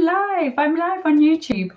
I'm live on YouTube.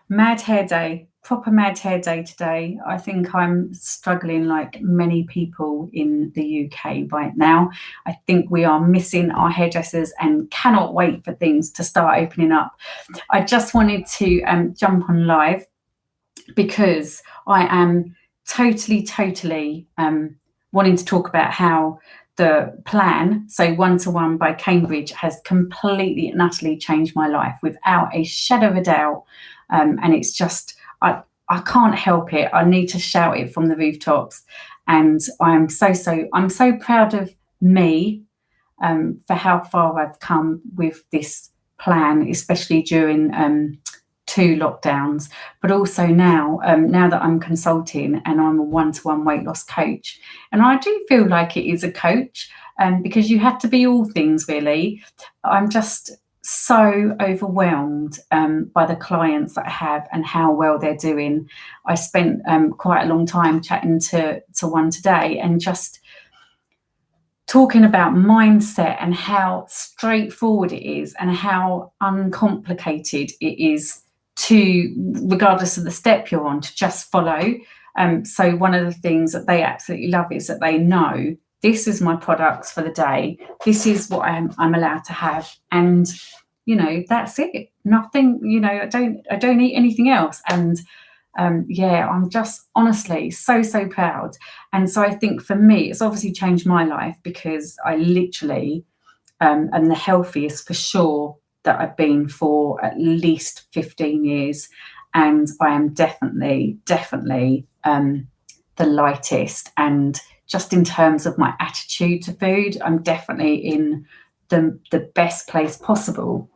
Mad hair day, proper mad hair day today. I think I'm struggling like many people in the UK right now. I think we are missing our hairdressers and cannot wait for things to start opening up. I just wanted to jump on live because I am totally wanting to talk about how the plan, so One to One by Cambridge, has completely and utterly changed my life without a shadow of a doubt. And it's just, I can't help it. I need to shout it from the rooftops. And I'm so proud of me for how far I've come with this plan, especially during two lockdowns, but also now that I'm consulting and I'm a one-to-one weight loss coach. And I do feel like it is a coach because you have to be all things really. I'm just so overwhelmed by the clients that I have and how well they're doing. I spent quite a long time chatting to one today and just talking about mindset and how straightforward it is and how uncomplicated it is to, regardless of the step you're on, to just follow. So one of the things that they absolutely love is that they know this is my products for the day. This is what I'm allowed to have. And, you know, that's it. Nothing, you know, I don't eat anything else. And I'm just honestly so proud. And so I think for me, it's obviously changed my life because I literally am the healthiest for sure that I've been for at least 15 years. And I am definitely the lightest. And just in terms of my attitude to food, I'm definitely in the best place possible.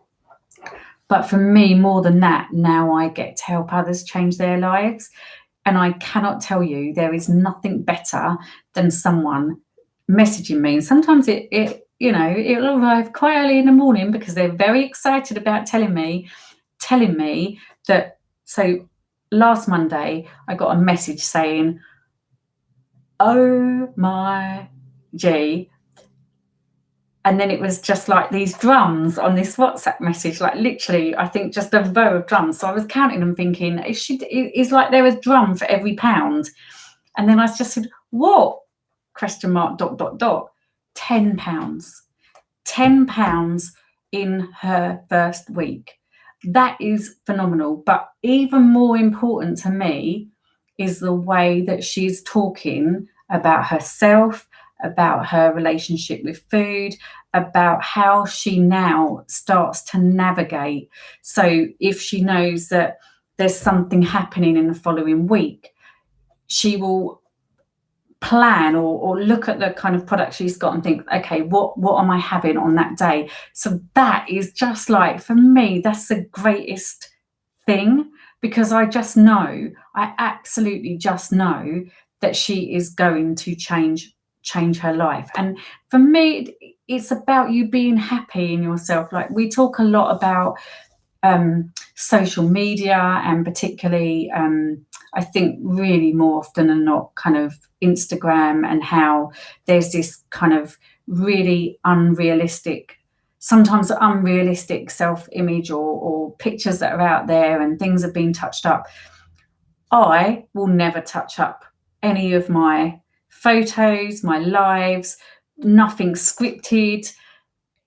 But for me, more than that, now I get to help others change their lives. And I cannot tell you, there is nothing better than someone messaging me. And sometimes it'll arrive quite early in the morning because they're very excited about telling me that. So last Monday, I got a message saying, "Oh my G." And then it was just like these drums on this WhatsApp message, like literally, I think just a row of drums. So I was counting them thinking, it's like there was a drum for every pound. And then I just said, what? ? £10. £10 in her first week. That is phenomenal. But even more important to me is the way that she's talking about herself, about her relationship with food, about how she now starts to navigate. So if she knows that there's something happening in the following week, she will plan or look at the kind of product she's got and think, okay, what am I having on that day? So that is just like, for me, that's the greatest thing, because I absolutely just know that she is going to change her life. And for me, it's about you being happy in yourself. Like, we talk a lot about social media, and particularly I think really more often than not kind of Instagram, and how there's this kind of really sometimes unrealistic self-image or pictures that are out there and things have been touched up. I will never touch up any of my photos, my lives, nothing scripted.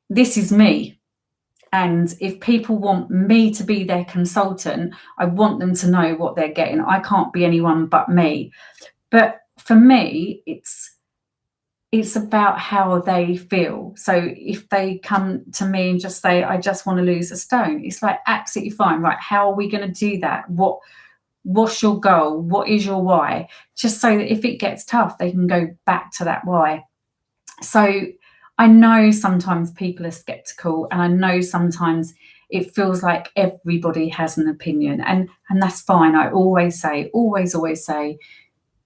This is me. And if people want me to be their consultant, I want them to know what they're getting. I can't be anyone but me. But for me, it's about how they feel. So if they come to me and just say, I just want to lose a stone, it's like, absolutely fine. Right, how are we going to do that? What's your goal? What is your why? Just so that if it gets tough, they can go back to that why. So I know sometimes people are skeptical, and I know sometimes it feels like everybody has an opinion, and that's fine. I always say,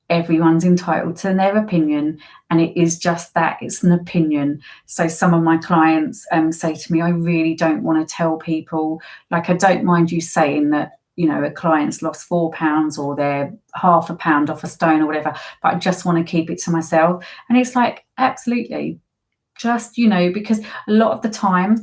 everyone's entitled to their opinion, and it is just that, it's an opinion. So some of my clients say to me, I really don't want to tell people, like, I don't mind you saying that, you know, a client's lost £4 or they're half a pound off a stone or whatever, but I just want to keep it to myself. And it's like, absolutely, just, you know, because a lot of the time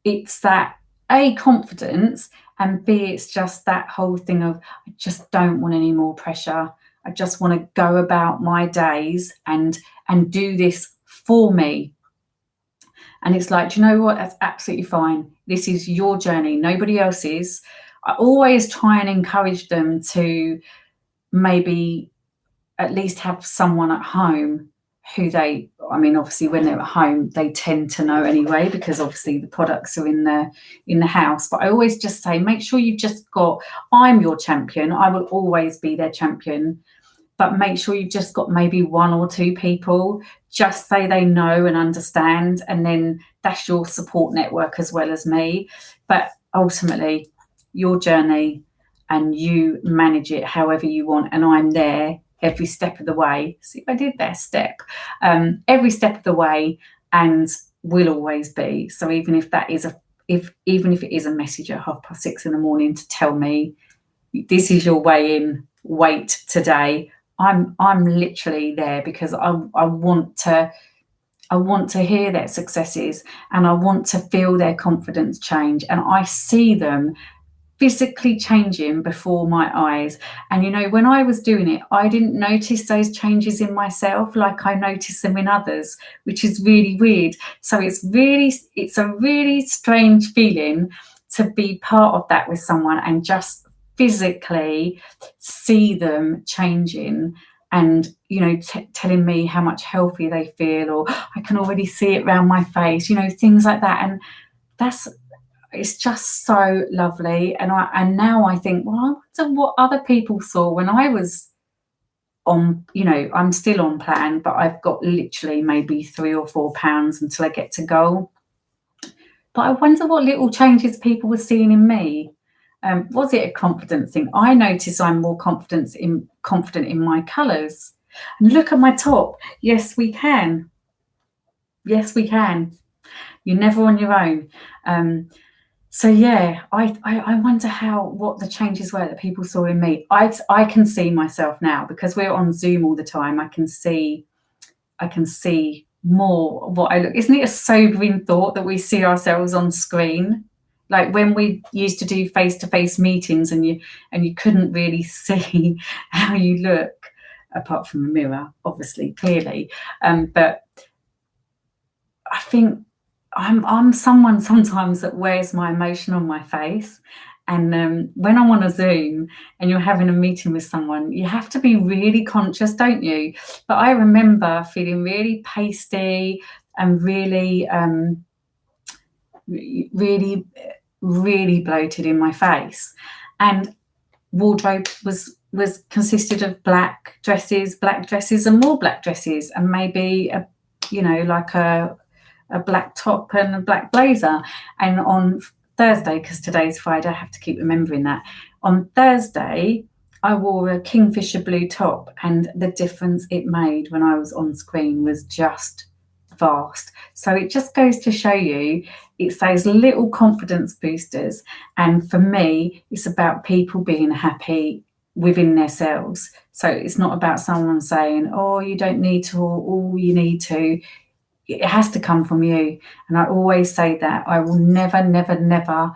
it's that A, confidence, and B, it's just that whole thing of I just don't want any more pressure. I just want to go about my days and do this for me. And it's like, do you know what? That's absolutely fine. This is your journey, nobody else's. I always try and encourage them to maybe at least have someone at home who obviously when they're at home, they tend to know anyway, because obviously the products are in the house. But I always just say, make sure you've just got, I'm your champion. I will always be their champion. But make sure you've just got maybe one or two people, just say they know and understand. And then that's your support network as well as me. But ultimately, your journey, and you manage it however you want. And I'm there every step of the way. See if I did that step. Every step of the way, and will always be. So even if that is even if it is a message at 6:30 a.m. to tell me this is your way in, wait today, I'm literally there, because I want to hear their successes, and I want to feel their confidence change, and I see them physically changing before my eyes. And when I was doing it, I didn't notice those changes in myself like I noticed them in others, which is really weird. So it's a really strange feeling to be part of that with someone and just physically see them changing, and telling me how much healthier they feel, or I can already see it around my face, things like that. And it's just so lovely. And now I think, well, I wonder what other people saw when I was on, I'm still on plan, but I've got literally maybe 3 or 4 pounds until I get to goal. But I wonder what little changes people were seeing in me. Was it a confidence thing? I notice I'm more confident in my colours. And look at my top. Yes, we can. Yes, we can. You're never on your own. So yeah, I wonder what the changes were that people saw in me. I can see myself now, because we're on Zoom all the time. I can see more of what I look. Isn't it a sobering thought that we see ourselves on screen? Like when we used to do face-to-face meetings, and you couldn't really see how you look, apart from a mirror, obviously, clearly. But I think I'm someone sometimes that wears my emotion on my face. And when I'm on a Zoom and you're having a meeting with someone, you have to be really conscious, don't you? But I remember feeling really pasty and really, really, really bloated in my face. And wardrobe was consisted of black dresses, and more black dresses, and maybe like a black top and a black blazer. And on Thursday, because today's Friday, I have to keep remembering that, on Thursday I wore a kingfisher blue top, and the difference it made when I was on screen was just vast. So it just goes to show you, it's those little confidence boosters. And for me, it's about people being happy within themselves. So it's not about someone saying, oh, you don't need to, or oh, you need to. It has to come from you. And I always say that I will never, never, never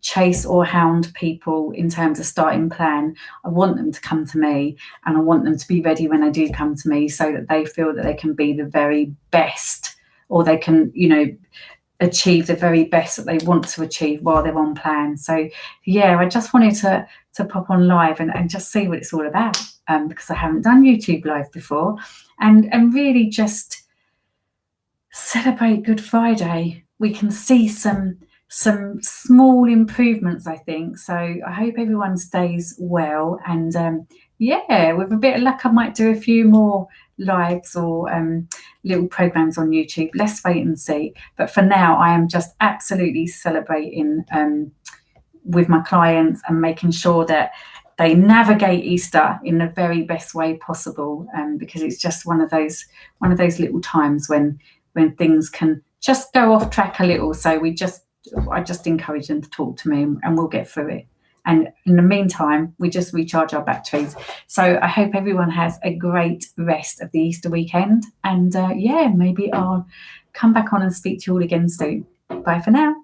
chase or hound people in terms of starting plan. I want them to come to me, and I want them to be ready when they do come to me, so that they feel that they can be the very best, or they can, achieve the very best that they want to achieve while they're on plan. So yeah, I just wanted to pop on live and just see what it's all about, because I haven't done YouTube live before, and really just celebrate Good Friday. We can see some small improvements, I think. So I hope everyone stays well, and yeah, with a bit of luck I might do a few more lives or little programs on YouTube. Let's wait and see. But for now, I am just absolutely celebrating with my clients and making sure that they navigate Easter in the very best way possible, because it's just one of those little times when things can just go off track a little. So I just encourage them to talk to me, and we'll get through it. And in the meantime, we just recharge our batteries. So I hope everyone has a great rest of the Easter weekend. And yeah, maybe I'll come back on and speak to you all again soon. Bye for now.